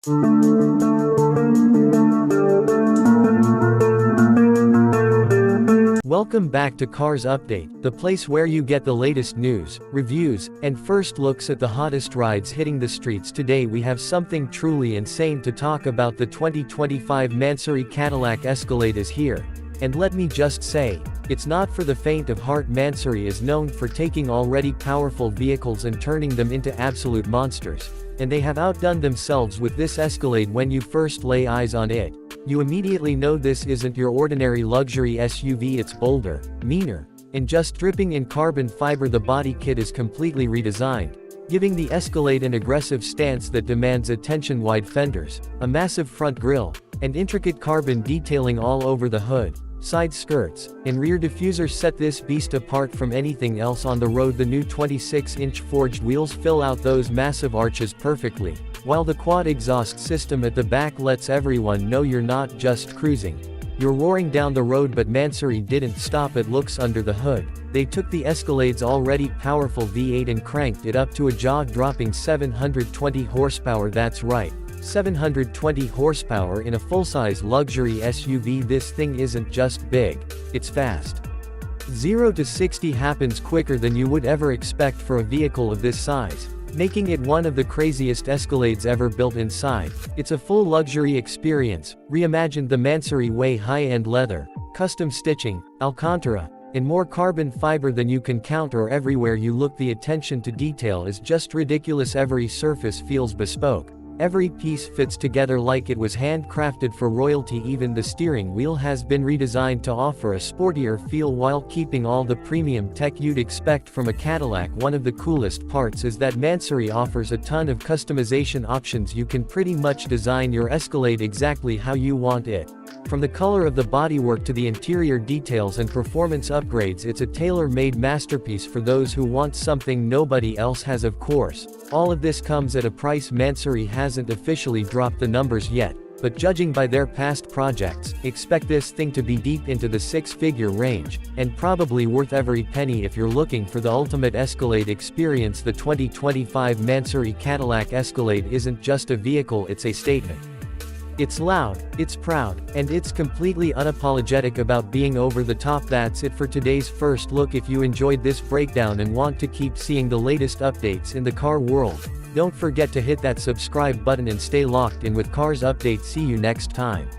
Welcome back to Cars Update, the place where you get the latest news, reviews, and first looks at the hottest rides hitting the streets. Today we have something truly insane to talk about. The 2025 Mansory Cadillac Escalade is here. And let me just say, it's not for the faint of heart. Mansory is known for taking already powerful vehicles and turning them into absolute monsters. And they have outdone themselves with this Escalade. When you first lay eyes on it, you immediately know this isn't your ordinary luxury SUV. It's bolder, meaner, and just dripping in carbon fiber. The body kit is completely redesigned, giving the Escalade an aggressive stance that demands attention. Wide fenders, a massive front grille, and intricate carbon detailing all over the hood, side skirts, and rear diffusers set this beast apart from anything else on the road. The new 26-inch forged wheels fill out those massive arches perfectly, while the quad exhaust system at the back lets everyone know you're not just cruising, you're roaring down the road. But Mansory didn't stop at looks under the hood. They took the Escalade's already powerful V8 and cranked it up to a jaw-dropping 720 horsepower. That's right, 720 horsepower in a full-size luxury SUV. This thing isn't just big, it's fast. 0 to 60 happens quicker than you would ever expect for a vehicle of this size, making it one of the craziest Escalades ever built. Inside, it's a full luxury experience, reimagined the Mansory way. High-end leather, custom stitching, Alcantara, and more carbon fiber than you can count. Or everywhere you look, the attention to detail is just ridiculous. Every surface feels bespoke. Every piece fits together like it was handcrafted for royalty. Even the steering wheel has been redesigned to offer a sportier feel while keeping all the premium tech you'd expect from a Cadillac. One of the coolest parts is that Mansory offers a ton of customization options. You can pretty much design your Escalade exactly how you want it. From the color of the bodywork to the interior details and performance upgrades, it's a tailor-made masterpiece for those who want something nobody else has. Of course, all of this comes at a price. Mansory hasn't officially dropped the numbers yet, but judging by their past projects, expect this thing to be deep into the six-figure range, and probably worth every penny if you're looking for the ultimate Escalade experience. The 2025 Mansory Cadillac Escalade isn't just a vehicle, it's a statement. It's loud, it's proud, and it's completely unapologetic about being over the top. That's it for today's first look. If you enjoyed this breakdown and want to keep seeing the latest updates in the car world, don't forget to hit that subscribe button and stay locked in with Cars Update. See you next time.